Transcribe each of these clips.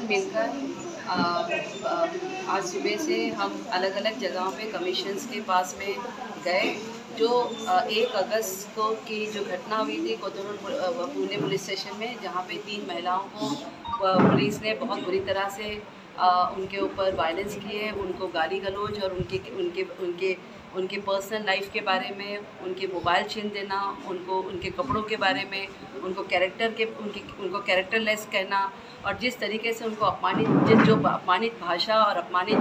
संगठन मिलकर आज सुबह से हम अलग अलग जगहों पे कमीशंस के पास में गए। जो 1 अगस्त को की जो घटना हुई थी कोतुरुल पुणे पुलिस स्टेशन में, जहाँ पे 3 महिलाओं को पुलिस ने बहुत बुरी तरह से उनके ऊपर वायलेंस किए, उनको गाली गलौज और उनके पर्सनल लाइफ के बारे में, उनके मोबाइल छीन देना, उनके कपड़ों के बारे में, उनको कैरेक्टरलेस कहना, और जिस तरीके से उनको अपमानित भाषा और अपमानित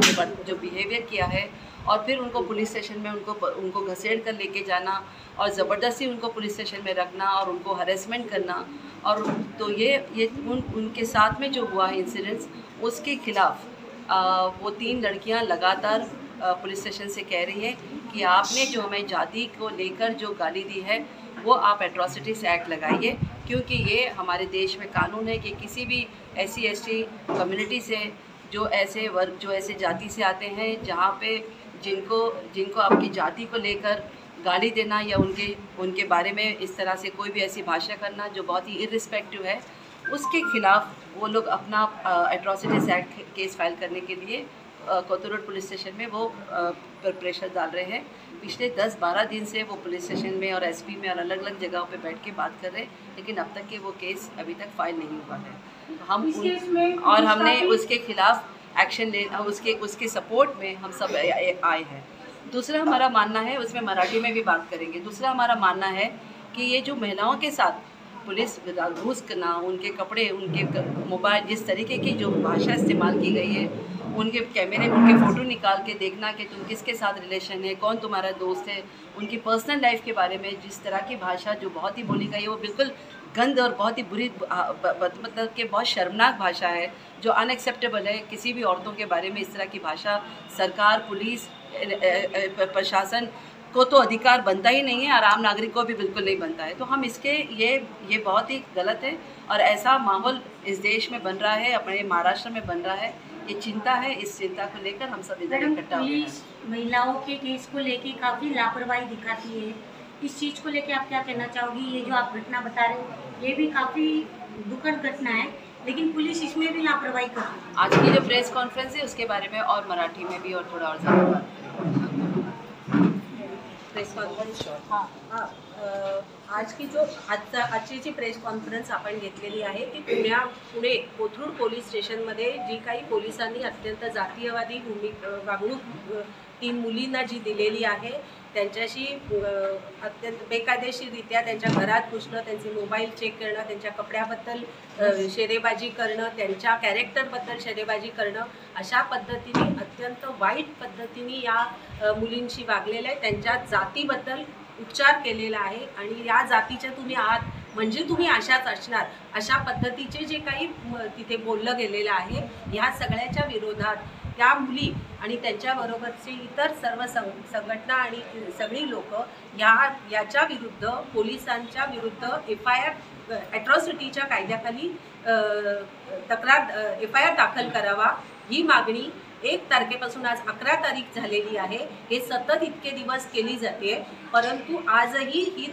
जो बिहेवियर किया है, और फिर उनको पुलिस स्टेशन में उनको घसीट कर लेके जाना और ज़बरदस्ती उनको पुलिस स्टेशन में रखना और उनको हरेसमेंट करना। और तो ये उनके साथ में जो हुआ इंसिडेंट्स, उसके खिलाफ वो 3 लड़कियां लगातार पुलिस स्टेशन से कह रही है कि आपने जो हमें जाति को लेकर जो गाली दी है वो आप एट्रॉसिटीज़ एक्ट लगाइए, क्योंकि ये हमारे देश में कानून है कि किसी भी SC/ST कम्युनिटी से जो ऐसे जाति से आते हैं, जहाँ पे जिनको आपकी जाति को लेकर गाली देना या उनके बारे में इस तरह से कोई भी ऐसी भाषा करना जो बहुत ही इर्रिस्पेक्टिव है, उसके खिलाफ वो लोग अपना एट्रॉसिटीज़ एक्ट केस फाइल करने के लिए कोतुरुल पुलिस स्टेशन में वो प्रेशर डाल रहे हैं। पिछले 10-12 दिन से वो पुलिस स्टेशन में और SP में और अलग अलग जगहों पे बैठ के बात कर रहे हैं, लेकिन अब तक के वो केस अभी तक फाइल नहीं हुआ है। तो हमने उसके खिलाफ एक्शन उसके सपोर्ट में हम सब आए हैं। दूसरा हमारा मानना है, उसमें मराठी में भी बात करेंगे, दूसरा हमारा मानना है कि ये जो महिलाओं के साथ पुलिस घूस करना, उनके कपड़े, उनके मोबाइल, जिस तरीके की जो भाषा इस्तेमाल की गई है, उनके फ़ोटो निकाल के देखना कि तुम किसके साथ रिलेशन है, कौन तुम्हारा दोस्त है, उनकी पर्सनल लाइफ के बारे में जिस तरह की भाषा जो बहुत ही बोली गई है, वो बिल्कुल गंद और बहुत ही बुरी, मतलब कि बहुत शर्मनाक भाषा है, जो अनएक्सेप्टेबल है। किसी भी औरतों के बारे में इस तरह की भाषा सरकार, पुलिस, प्रशासन को तो अधिकार बनता ही नहीं है और आम नागरिक को भी बिल्कुल नहीं बनता है। तो हम ये बहुत ही गलत है और ऐसा माहौल इस देश में बन रहा है, अपने महाराष्ट्र में बन रहा है। ये चिंता है, इस चिंता को लेकर हम सब इधर इकट्ठा हुए हैं। महिलाओं के केस को लेकर काफ़ी लापरवाही दिखाती है, इस चीज़ को लेकर आप क्या कहना चाहोगी? ये जो आप घटना बता रहे हो ये भी काफ़ी दुखद घटना है, लेकिन पुलिस इसमें भी लापरवाही कर रही है। आज की जो प्रेस कॉन्फ्रेंस है उसके बारे में और मराठी में भी और थोड़ा और ज़्यादा बात प्रेस कॉन्फरन्स आज की जो आजची जी प्रेस कॉन्फरन्स आपण घेतलेली आहे ती पुणे कोथरूड पोलीस स्टेशनमध्ये जी काही पोलिसांनी अत्यंत जातीयवादी वागणूक 3 मुलींना जी दिलेली आहे, त्यांच्याशी अत्यंत बेकायदेशीररित्या त्यांच्या घरात घुसणं, त्यांचे मोबाईल चेक करणं, त्यांच्या कपड्याबद्दल शेरेबाजी करणं, त्यांच्या कॅरेक्टरबद्दल शेरेबाजी करणं, अशा पद्धतीने अत्यंत वाईट पद्धतीने या मुलींशी वागलेलं आहे, त्यांच्या जातीबद्दल उपचार केलेला आहे आणि या जातीच्या तुम्ही आहात म्हणजे तुम्ही अशाच असणार, अशा पद्धतीचे जे काही तिथे बोललं गेलेलं आहे, ह्या सगळ्याच्या विरोधात त्या मुली आणि त्यांच्याबरोबरचे इतर सर्व संघटना आणि सगळी लोक याच्या विरुद्ध, पोलिसांच्या विरुद्ध FIR ॲट्रॉसिटीच्या कायद्याखाली FIR दाखल करावा, ही मागणी 1 तारखेपासून आज 11 तारीख झालेली आहे। हे सतत इतके दिवस केली जाते, परंतु आजही ही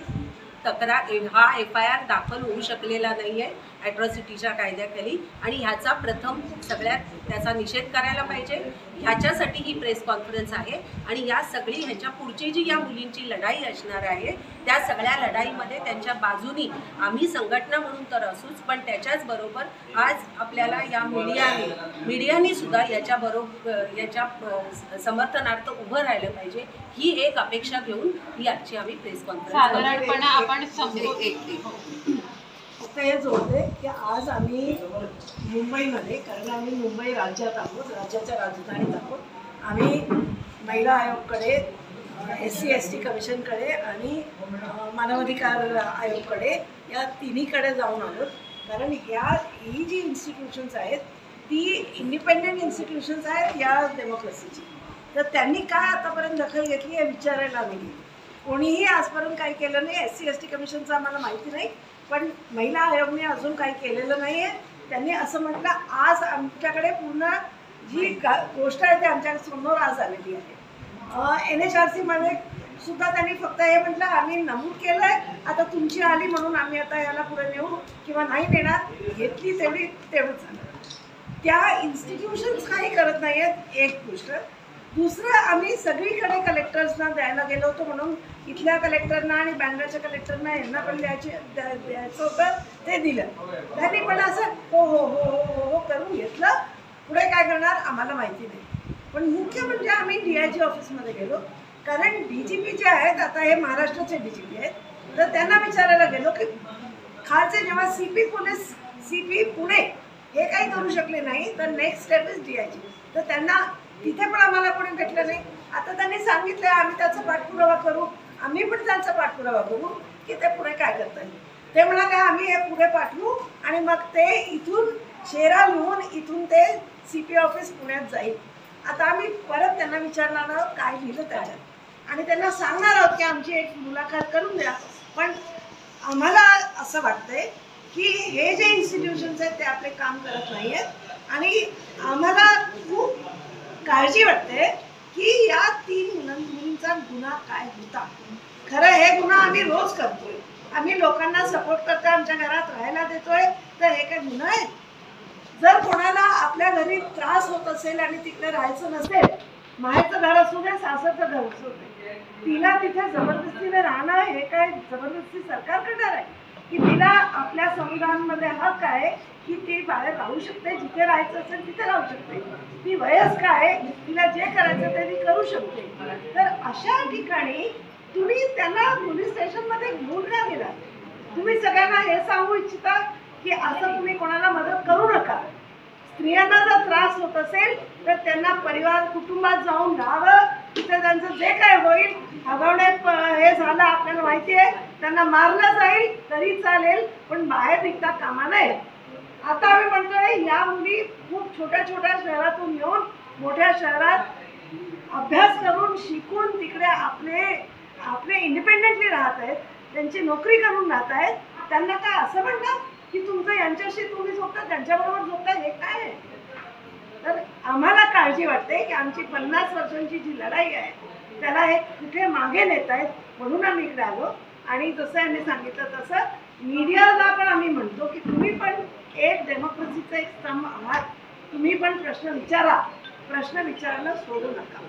हा FIR दाखल होऊ शकलेला नाही आहे ॲट्रॉसिटीच्या कायद्याखाली आणि ह्याचा प्रथम सगळ्यात त्याचा निषेध करायला पाहिजे। ह्याच्यासाठी ही प्रेस कॉन्फरन्स आहे आणि ह्याच्या पुढची जी या मुलींची लढाई असणार आहे, त्या सगळ्या लढाईमध्ये त्यांच्या बाजूनी आम्ही संघटना म्हणून तर असूच, पण त्याच्याच बरोबर आज आपल्याला या मीडियाने सुद्धा याच्या समर्थनार्थ उभं राहिलं पाहिजे, ही एक अपेक्षा घेऊन ही आजची आम्ही प्रेस कॉन्फरन्स हेच होते की आज आम्ही मुंबईमध्ये, कारण आम्ही मुंबई राज्यात आहोत, राज्याच्या राजधानीत आहोत, आम्ही महिला आयोगकडे, SC/ST कमिशनकडे आणि मानवाधिकार आयोगकडे या तिन्हीकडे जाऊन आहोत। कारण ही जी इन्स्टिट्यूशन्स आहेत ती इंडिपेंडेंट इन्स्टिट्यूशन्स आहेत या डेमोक्रेसीची, तर त्यांनी काय आतापर्यंत दखल घेतली हे विचारायला आम्ही गेलो। कोणीही आजपर्यंत काही केलं नाही, SC/ST कमिशनचं आम्हाला माहिती नाही, पण महिला आयोगने अजून काही केलेलं नाही आहे। त्यांनी असं म्हटलं, आज आमच्याकडे पूर्ण जी गोष्ट आहे ती आमच्या समोर आज आलेली आहे। NHRC मध्ये सुद्धा त्यांनी फक्त हे म्हटलं, आम्ही नमूद केलं आहे, आता तुमची आली म्हणून आम्ही आता याला पुढे नेऊ किंवा नाही नेणार, घेतली तेवढीच झालं। त्या इन्स्टिट्यूशन्स काही करत नाही आहेत, एक गोष्ट. दुसरं, आम्ही सगळीकडे कलेक्टर्सना द्यायला गेलो होतो, म्हणून इथल्या कलेक्टरना आणि बँड्राच्या कलेक्टरना यांना पण द्यायचं होतं, ते दिलं. त्यांनी पण असं हो हो हो हो हो हो करून घेतलं. पुढे काय करणार आम्हाला माहिती नाही. पण मुख्य म्हणजे आम्ही DIG ऑफिसमध्ये गेलो, कारण DGP जे आहेत आता हे महाराष्ट्राचे DGP आहेत, तर त्यांना विचारायला गेलो की खालचे जेव्हा CP पोलीस, CP पुणे हे काही करू शकले नाही, तर नेक्स्ट स्टेप इज DIG. तर त्यांना तिथे पण आम्हाला कोणी भेटलं नाही. आता त्यांनी सांगितलं आम्ही त्याचा पाठपुरावा करू, आम्ही पण त्यांचा पाठपुरावा करू की ते पुढे काय करतात. ते म्हणाले आम्ही हे पुढे पाठवू आणि मग ते इथून शेरा लिहून इथून ते CP ऑफिस पुण्यात जाईल. आता आम्ही परत त्यांना विचारणार आहोत काय लिहिलं त्याच्यात आणि त्यांना सांगणार आहोत की आमची एक मुलाखत करून द्या. पण आम्हाला असं वाटतंय की हे जे इन्स्टिट्यूशन्स आहेत ते आपले काम करत नाही आहेत आणि आम्हाला खूप काळजी वाटते की या 3 मुलींचा गुन्हा काय होता. खरं हे गुन्हा आम्ही रोज करतोय, आम्ही लोकांना सपोर्ट करतोय, आमच्या घरात राहायला देतोय, तर हे काय गुन्हा आहे. जर कोणाला आपल्या घरी त्रास होत असेल आणि तिकडे राहायचं नसेल, माहेरचं घर असू दे सासरचं घर असू दे, तिला तिथे जबरदस्तीने राहणं हे काय जबरदस्ती सरकार करणार आहे की तिला आपल्या संविधानामध्ये हक्क आहे की ती बाहेर राहू शकते, जिथे राहायचं असेल तिथे राहू शकते, ती वयस्क आहे, तिला जे करायचं ते ती करू शकते. तर अशा ठिकाणी तुम्ही त्यांना पोलीस स्टेशनमध्ये घेऊन का गेला. तुम्ही सगळ्यांना हे सांगू इच्छिता की असं तुम्ही कोणाला मदत करू नका. स्त्रियांना जर त्रास होत असेल तर त्यांना परिवार कुटुंबात जाऊन राहावं, तिथे त्यांचं जे काय होईल हगवणे हे झालं आपल्याला माहिती आहे, त्यांना मारलं जाईल तरी चालेल, पण बाहेर निघता कामा नये. आता आम्ही म्हणतोय या मुली खूप छोट्या छोट्या शहरातून येऊन मोठ्या शहरात अभ्यास करून शिकून तिकडे आपले इंडिपेंडेंटली राहत आहेत, त्यांची नोकरी करून राहत आहेत. त्यांना काय असं म्हणतात की तुमचं यांच्याशी तुम्ही झोपता त्यांच्याबरोबर झोपता, हे काय आहे. तर आम्हाला काळजी वाटते की आमची 50 वर्षांची जी लढाई आहे त्याला हे कुठे मागे नेत आहेत, म्हणून आम्ही इकडे आलो. आणि जसं यांनी सांगितलं तसं मीडियाला पण आम्ही म्हणतो की तुम्ही पण एक डेमोक्रेसीचा एक स्तंभ आहात, तुम्ही पण प्रश्न विचारा, प्रश्न विचारायला सोडू नका.